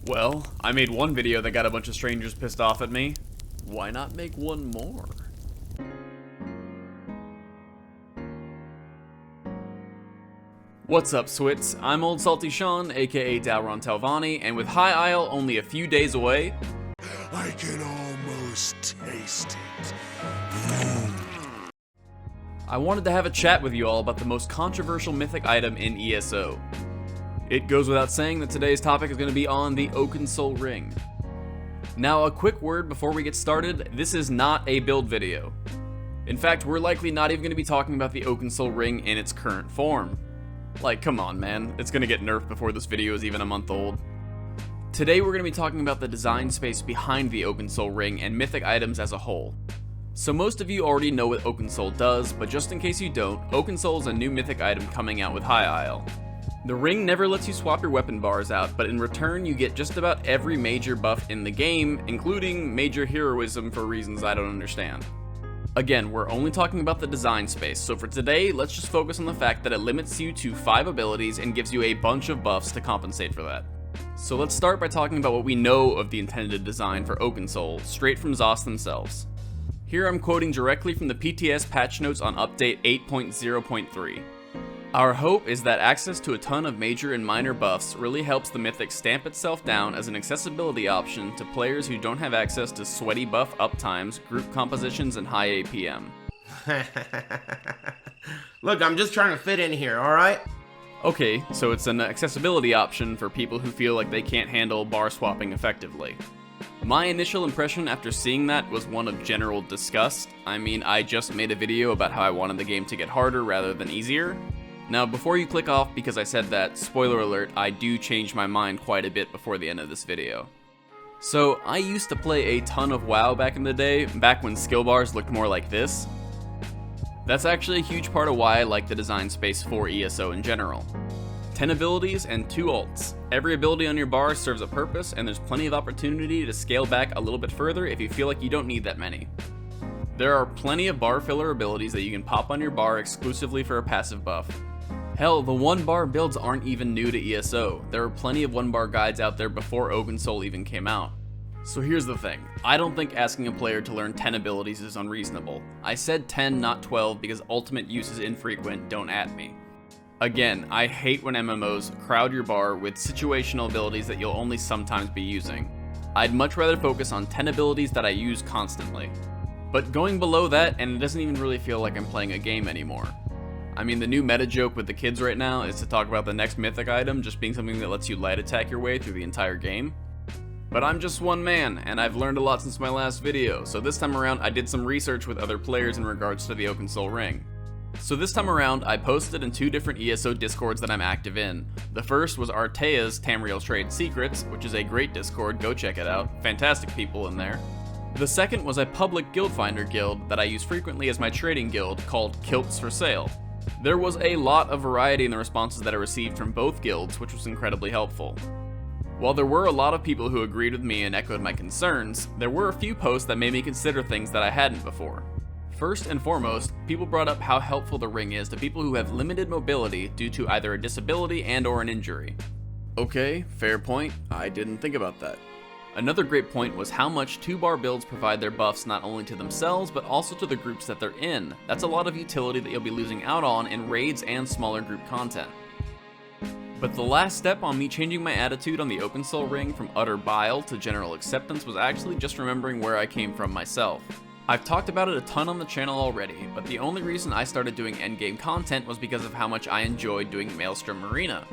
Well, I made one video that got a bunch of strangers pissed off at me. Why not make one more? What's up, Swits? I'm Old Salty Sean, aka Dalron Talvani, and with High Isle only a few days away, I can almost taste it. I wanted to have a chat with you all about the most controversial mythic item in ESO. It goes without saying that today's topic is going to be on the Oakensoul ring. Now, a quick word before we get started, this is not a build video. In fact, we're likely not even going to be talking about the Oakensoul ring in its current form. Like, come on, man, it's going to get nerfed before this video is even a month old. Today we're going to be talking about the design space behind the Oakensoul ring and mythic items as a whole. So most of you already know what Oakensoul does, but just in case you don't, Oakensoul is a new mythic item coming out with High Isle. The ring never lets you swap your weapon bars out, but in return you get just about every major buff in the game, including major heroism for reasons I don't understand. Again, we're only talking about the design space, so for today, let's just focus on the fact that it limits you to 5 abilities and gives you a bunch of buffs to compensate for that. So let's start by talking about what we know of the intended design for Oakensoul, straight from ZOS themselves. Here I'm quoting directly from the PTS patch notes on update 8.0.3. Our hope is that access to a ton of major and minor buffs really helps the mythic stamp itself down as an accessibility option to players who don't have access to sweaty buff uptimes, group compositions, and high APM. Look, I'm just trying to fit in here, alright? Okay, so it's an accessibility option for people who feel like they can't handle bar swapping effectively. My initial impression after seeing that was one of general disgust. I mean, I just made a video about how I wanted the game to get harder rather than easier. Now, before you click off because I said that, spoiler alert, I do change my mind quite a bit before the end of this video. So, I used to play a ton of WoW back in the day, back when skill bars looked more like this. That's actually a huge part of why I like the design space for ESO in general. 10 abilities and 2 ults. Every ability on your bar serves a purpose, and there's plenty of opportunity to scale back a little bit further if you feel like you don't need that many. There are plenty of bar filler abilities that you can pop on your bar exclusively for a passive buff. Hell, the 1-bar builds aren't even new to ESO. There are plenty of 1-bar guides out there before Oakensoul even came out. So here's the thing, I don't think asking a player to learn 10 abilities is unreasonable. I said 10, not 12, because ultimate use is infrequent, don't at me. Again, I hate when MMOs crowd your bar with situational abilities that you'll only sometimes be using. I'd much rather focus on 10 abilities that I use constantly. But going below that, and it doesn't even really feel like I'm playing a game anymore. I mean, the new meta joke with the kids right now is to talk about the next mythic item just being something that lets you light attack your way through the entire game. But I'm just one man, and I've learned a lot since my last video, so this time around I did some research with other players in regards to the Oakensoul ring. So this time around, I posted in 2 different ESO discords that I'm active in. The first was Artea's Tamriel's Trade Secrets, which is a great discord, go check it out, fantastic people in there. The second was a public guild finder guild that I use frequently as my trading guild called Kilts for Sale. There was a lot of variety in the responses that I received from both guilds, which was incredibly helpful. While there were a lot of people who agreed with me and echoed my concerns, there were a few posts that made me consider things that I hadn't before. First and foremost, people brought up how helpful the ring is to people who have limited mobility due to either a disability and/or an injury. Okay, fair point, I didn't think about that. Another great point was how much 2-bar builds provide their buffs not only to themselves, but also to the groups that they're in. That's a lot of utility that you'll be losing out on in raids and smaller group content. But the last step on me changing my attitude on the Oakensoul ring from utter bile to general acceptance was actually just remembering where I came from myself. I've talked about it a ton on the channel already, but the only reason I started doing endgame content was because of how much I enjoyed doing Maelstrom Arena.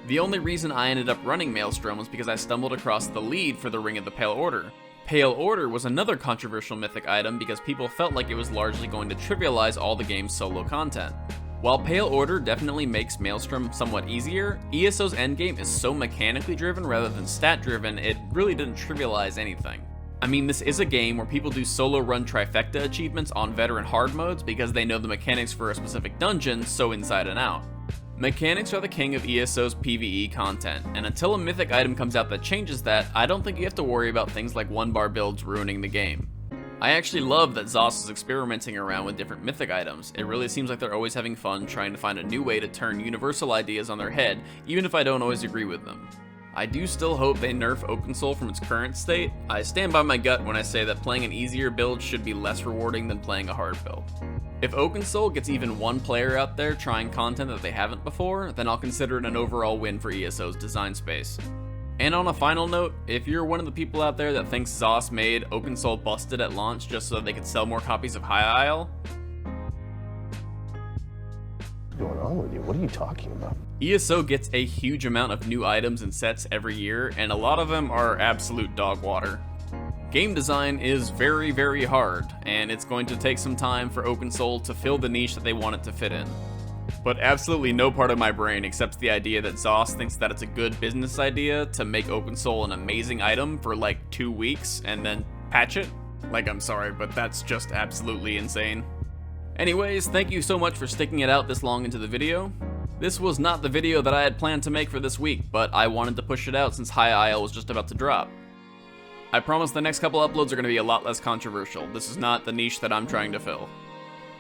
The only reason I ended up running Maelstrom was because I stumbled across the lead for the Ring of the Pale Order. Pale Order was another controversial mythic item because people felt like it was largely going to trivialize all the game's solo content. While Pale Order definitely makes Maelstrom somewhat easier, ESO's endgame is so mechanically driven rather than stat driven, it really didn't trivialize anything. I mean, this is a game where people do solo run trifecta achievements on veteran hard modes because they know the mechanics for a specific dungeon so inside and out. Mechanics are the king of ESO's PvE content, and until a mythic item comes out that changes that, I don't think you have to worry about things like 1-bar builds ruining the game. I actually love that ZOS is experimenting around with different mythic items. It really seems like they're always having fun trying to find a new way to turn universal ideas on their head, even if I don't always agree with them. I do still hope they nerf Oakensoul from its current state. I stand by my gut when I say that playing an easier build should be less rewarding than playing a hard build. If Oakensoul gets even one player out there trying content that they haven't before, then I'll consider it an overall win for ESO's design space. And on a final note, if you're one of the people out there that thinks ZOS made Oakensoul busted at launch just so they could sell more copies of High Isle, What's going on with you? What are you talking about? ESO gets a huge amount of new items and sets every year, and a lot of them are absolute dog water. Game design is very, very hard, and it's going to take some time for Oakensoul to fill the niche that they want it to fit in. But absolutely no part of my brain accepts the idea that ZOS thinks that it's a good business idea to make Oakensoul an amazing item for like 2 weeks and then patch it. Like, I'm sorry, but that's just absolutely insane. Anyways, thank you so much for sticking it out this long into the video. This was not the video that I had planned to make for this week, but I wanted to push it out since High Isle was just about to drop. I promise the next couple uploads are going to be a lot less controversial. This is not the niche that I'm trying to fill.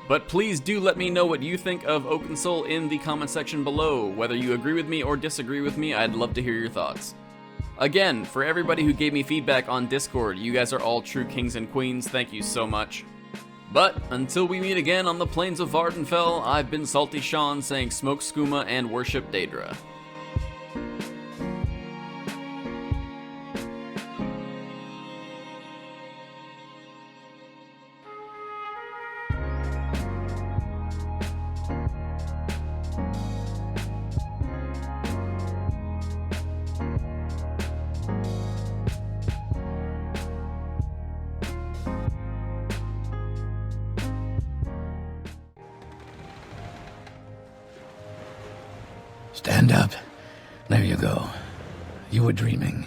But please do let me know what you think of Oakensoul in the comment section below. Whether you agree with me or disagree with me, I'd love to hear your thoughts. Again, for everybody who gave me feedback on Discord, you guys are all true kings and queens, thank you so much. But until we meet again on the plains of Vardenfell, I've been Salty Sean saying smoke skooma and worship Daedra. Stand up. There you go. You were dreaming.